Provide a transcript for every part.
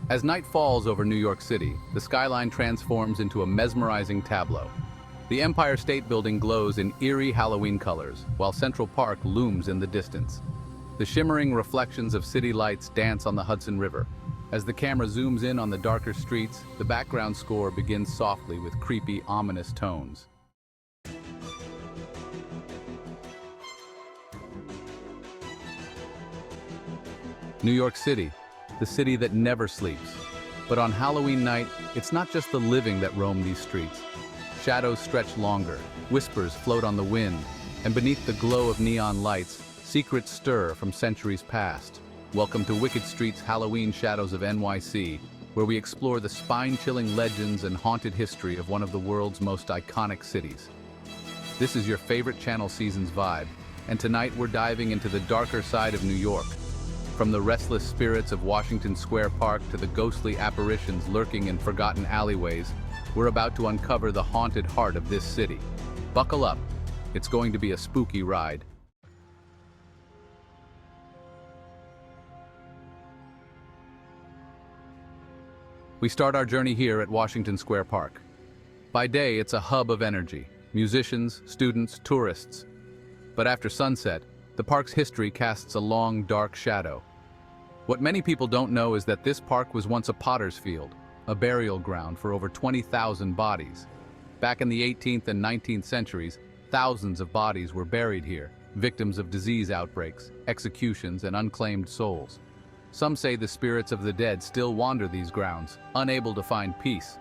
As night falls over New York City, the skyline transforms into a mesmerizing tableau. The Empire State Building glows in eerie Halloween colors, while Central Park looms in the distance. The shimmering reflections of city lights dance on the Hudson River. As the camera zooms in on the darker streets, the background score begins softly with creepy, ominous tones. New York City, the city that never sleeps. But on Halloween night, it's not just the living that roam these streets. Shadows stretch longer, whispers float on the wind, and beneath the glow of neon lights, secrets stir from centuries past. Welcome to Wicked Street's Halloween Shadows of NYC, where we explore the spine-chilling legends and haunted history of one of the world's most iconic cities. This is your favorite Channel Seasons vibe, and tonight we're diving into the darker side of New York. From the restless spirits of Washington Square Park to the ghostly apparitions lurking in forgotten alleyways, we're about to uncover the haunted heart of this city. Buckle up, it's going to be a spooky ride. We start our journey here at Washington Square Park. By day, it's a hub of energy, musicians, students, tourists. But after sunset, the park's history casts a long, dark shadow. What many people don't know is that this park was once a potter's field, a burial ground for over 20,000 bodies. Back in the 18th and 19th centuries, thousands of bodies were buried here, victims of disease outbreaks, executions, and unclaimed souls. Some say the spirits of the dead still wander these grounds, unable to find peace.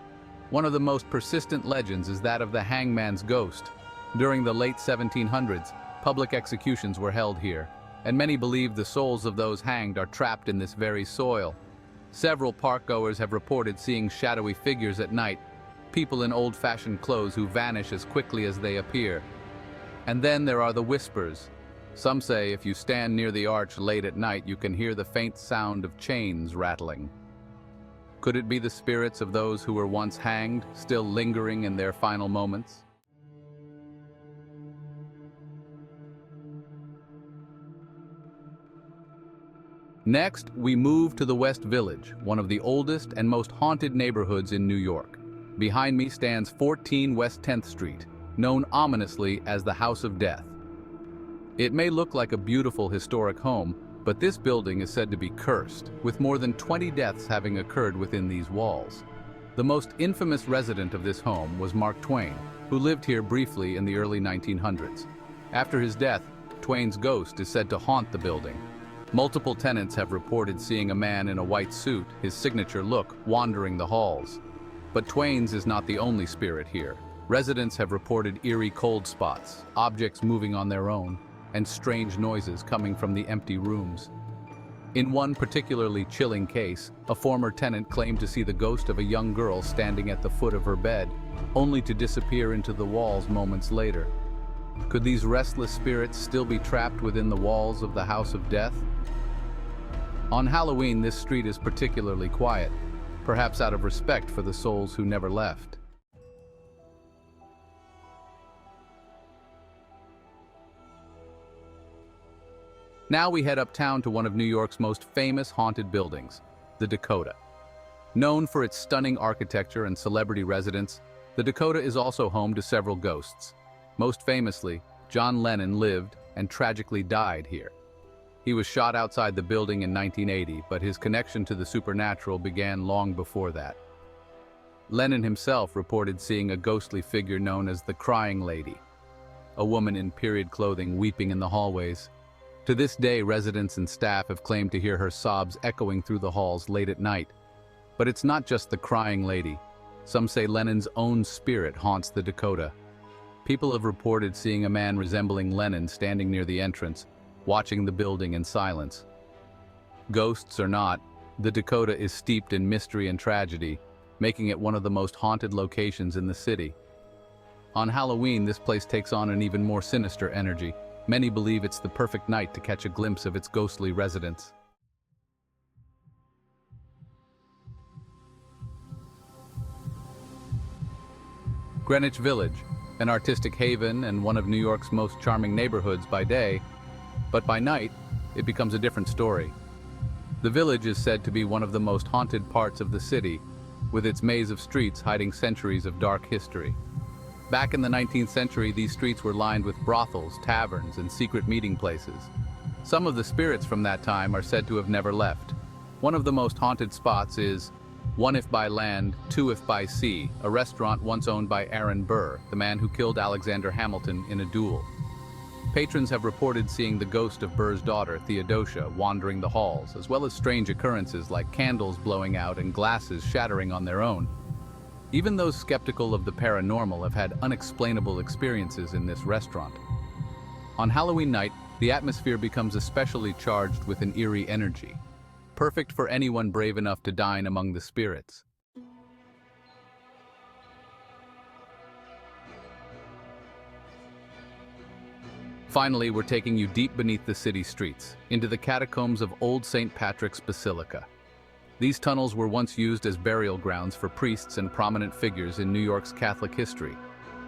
One of the most persistent legends is that of the Hangman's ghost. During the late 1700s, public executions were held here, and many believe the souls of those hanged are trapped in this very soil. Several parkgoers have reported seeing shadowy figures at night, people in old-fashioned clothes who vanish as quickly as they appear. And then there are the whispers. Some say if you stand near the arch late at night, you can hear the faint sound of chains rattling. Could it be the spirits of those who were once hanged, still lingering in their final moments? Next, we move to the West Village, one of the oldest and most haunted neighborhoods in New York. Behind me stands 14 West 10th Street, known ominously as the House of Death. It may look like a beautiful historic home, but this building is said to be cursed, with more than 20 deaths having occurred within these walls. The most infamous resident of this home was Mark Twain, who lived here briefly in the early 1900s. After his death, Twain's ghost is said to haunt the building. Multiple tenants have reported seeing a man in a white suit, his signature look, wandering the halls. But Twain's is not the only spirit here. Residents have reported eerie cold spots, objects moving on their own, and strange noises coming from the empty rooms. In one particularly chilling case, a former tenant claimed to see the ghost of a young girl standing at the foot of her bed, only to disappear into the walls moments later. Could these restless spirits still be trapped within the walls of the House of Death? On Halloween, this street is particularly quiet, perhaps out of respect for the souls who never left. Now we head uptown to one of New York's most famous haunted buildings, the Dakota. Known for its stunning architecture and celebrity residence, the Dakota is also home to several ghosts. Most famously, John Lennon lived and tragically died here. He was shot outside the building in 1980, but his connection to the supernatural began long before that. Lennon himself reported seeing a ghostly figure known as the Crying Lady, a woman in period clothing weeping in the hallways. To this day, residents and staff have claimed to hear her sobs echoing through the halls late at night. But it's not just the Crying Lady. Some say Lennon's own spirit haunts the Dakota. People have reported seeing a man resembling Lennon standing near the entrance, watching the building in silence. Ghosts or not, the Dakota is steeped in mystery and tragedy, making it one of the most haunted locations in the city. On Halloween, this place takes on an even more sinister energy. Many believe it's the perfect night to catch a glimpse of its ghostly residents. Greenwich Village, an artistic haven and one of New York's most charming neighborhoods by day, but by night, it becomes a different story. The village is said to be one of the most haunted parts of the city, with its maze of streets hiding centuries of dark history. Back in the 19th century, these streets were lined with brothels, taverns, and secret meeting places. Some of the spirits from that time are said to have never left. One of the most haunted spots is One If By Land, Two If By Sea, a restaurant once owned by Aaron Burr, the man who killed Alexander Hamilton in a duel. Patrons have reported seeing the ghost of Burr's daughter, Theodosia, wandering the halls, as well as strange occurrences like candles blowing out and glasses shattering on their own. Even those skeptical of the paranormal have had unexplainable experiences in this restaurant. On Halloween night, the atmosphere becomes especially charged with an eerie energy, perfect for anyone brave enough to dine among the spirits. Finally, we're taking you deep beneath the city streets, into the catacombs of Old St. Patrick's Basilica. These tunnels were once used as burial grounds for priests and prominent figures in New York's Catholic history.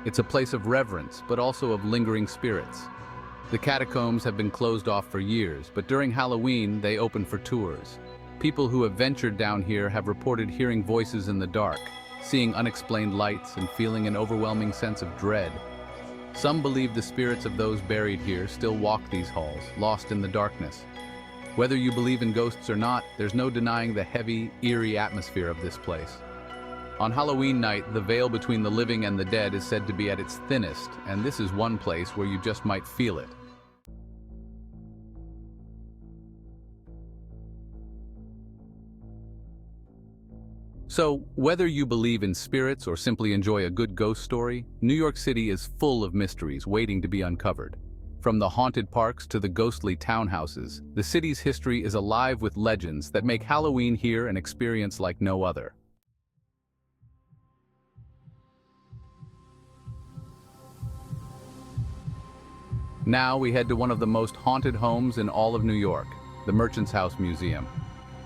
It's a place of reverence, but also of lingering spirits. The catacombs have been closed off for years, but during Halloween, they open for tours. People who have ventured down here have reported hearing voices in the dark, seeing unexplained lights, and feeling an overwhelming sense of dread. Some believe the spirits of those buried here still walk these halls, lost in the darkness. Whether you believe in ghosts or not, there's no denying the heavy, eerie atmosphere of this place. On Halloween night, the veil between the living and the dead is said to be at its thinnest, and this is one place where you just might feel it. So, whether you believe in spirits or simply enjoy a good ghost story, New York City is full of mysteries waiting to be uncovered. From the haunted parks to the ghostly townhouses, the city's history is alive with legends that make Halloween here an experience like no other. Now we head to one of the most haunted homes in all of New York, the Merchant's House Museum.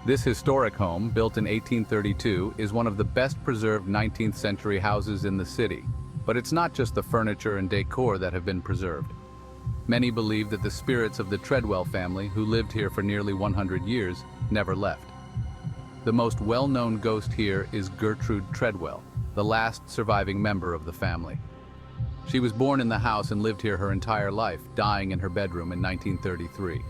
This historic home, built in 1832, is one of the best preserved 19th century houses in the city. But it's not just the furniture and decor that have been preserved. Many believe that the spirits of the Treadwell family, who lived here for nearly 100 years, never left. The most well-known ghost here is Gertrude Treadwell, the last surviving member of the family. She was born in the house and lived here her entire life, dying in her bedroom in 1933.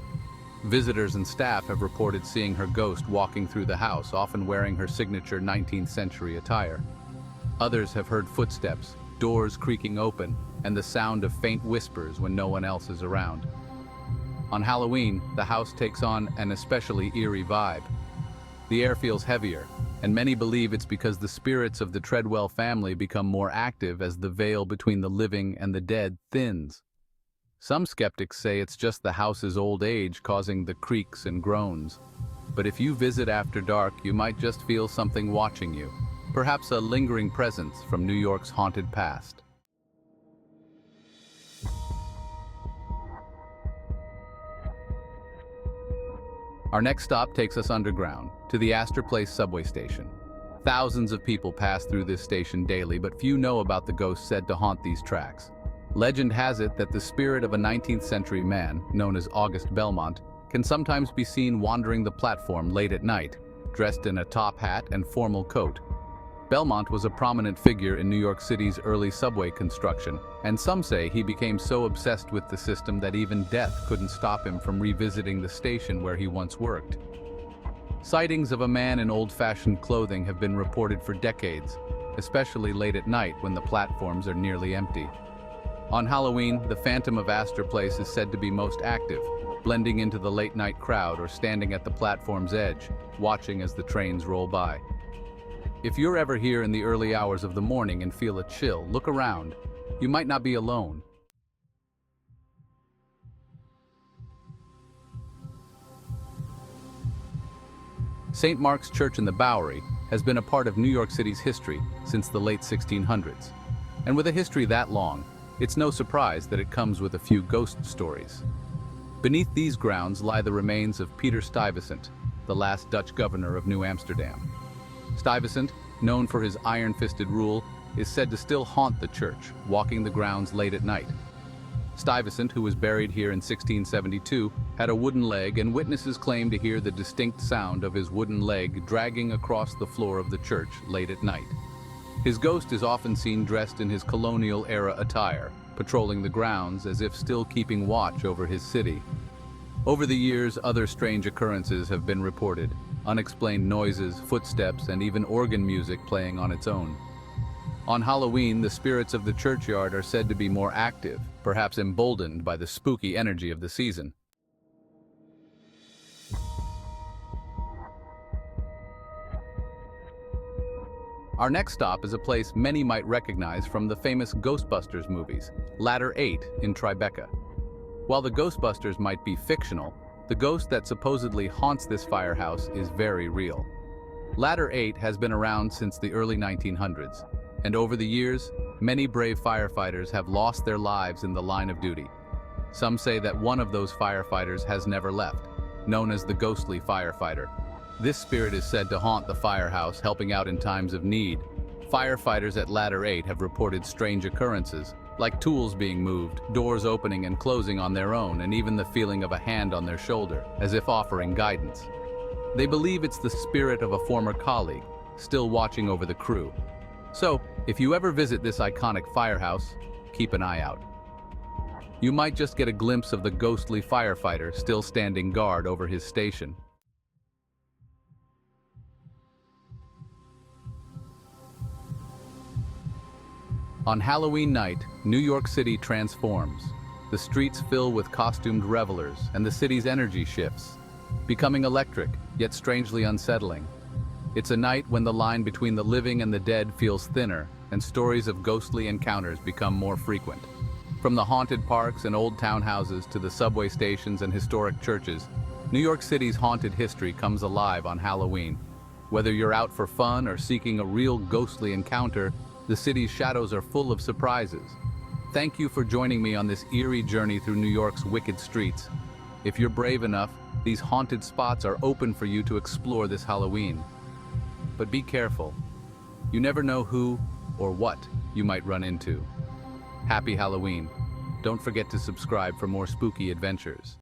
Visitors and staff have reported seeing her ghost walking through the house, often wearing her signature 19th century attire. Others have heard footsteps, doors creaking open, and the sound of faint whispers when no one else is around. On Halloween, the house takes on an especially eerie vibe. The air feels heavier, and many believe it's because the spirits of the Treadwell family become more active as the veil between the living and the dead thins. Some skeptics say it's just the house's old age causing the creaks and groans. But if you visit after dark, you might just feel something watching you, perhaps a lingering presence from New York's haunted past. Our next stop takes us underground, to the Astor Place subway station. Thousands of people pass through this station daily, but few know about the ghosts said to haunt these tracks. Legend has it that the spirit of a 19th century man, known as August Belmont, can sometimes be seen wandering the platform late at night, dressed in a top hat and formal coat. Belmont was a prominent figure in New York City's early subway construction, and some say he became so obsessed with the system that even death couldn't stop him from revisiting the station where he once worked. Sightings of a man in old-fashioned clothing have been reported for decades, especially late at night when the platforms are nearly empty. On Halloween, the Phantom of Astor Place is said to be most active, blending into the late-night crowd or standing at the platform's edge, watching as the trains roll by. If you're ever here in the early hours of the morning and feel a chill, look around. You might not be alone. St. Mark's Church in the Bowery has been a part of New York City's history since the late 1600s. And with a history that long, it's no surprise that it comes with a few ghost stories. Beneath these grounds lie the remains of Peter Stuyvesant, the last Dutch governor of New Amsterdam. Stuyvesant, known for his iron-fisted rule, is said to still haunt the church, walking the grounds late at night. Stuyvesant, who was buried here in 1672, had a wooden leg, and witnesses claim to hear the distinct sound of his wooden leg dragging across the floor of the church late at night. His ghost is often seen dressed in his colonial-era attire, patrolling the grounds as if still keeping watch over his city. Over the years, other strange occurrences have been reported: unexplained noises, footsteps, and even organ music playing on its own. On Halloween, the spirits of the churchyard are said to be more active, perhaps emboldened by the spooky energy of the season. Our next stop is a place many might recognize from the famous Ghostbusters movies, Ladder 8 in Tribeca. While the Ghostbusters might be fictional, the ghost that supposedly haunts this firehouse is very real. Ladder 8 has been around since the early 1900s, and over the years, many brave firefighters have lost their lives in the line of duty. Some say that one of those firefighters has never left, known as the ghostly firefighter. This spirit is said to haunt the firehouse, helping out in times of need. Firefighters at Ladder 8 have reported strange occurrences, like tools being moved, doors opening and closing on their own, and even the feeling of a hand on their shoulder, as if offering guidance. They believe it's the spirit of a former colleague, still watching over the crew. So, if you ever visit this iconic firehouse, keep an eye out. You might just get a glimpse of the ghostly firefighter still standing guard over his station. On Halloween night, New York City transforms. The streets fill with costumed revelers, and the city's energy shifts, becoming electric, yet strangely unsettling. It's a night when the line between the living and the dead feels thinner, and stories of ghostly encounters become more frequent. From the haunted parks and old townhouses to the subway stations and historic churches, New York City's haunted history comes alive on Halloween. Whether you're out for fun or seeking a real ghostly encounter, the city's shadows are full of surprises. Thank you for joining me on this eerie journey through New York's wicked streets. If you're brave enough, these haunted spots are open for you to explore this Halloween. But be careful. You never know who or what you might run into. Happy Halloween. Don't forget to subscribe for more spooky adventures.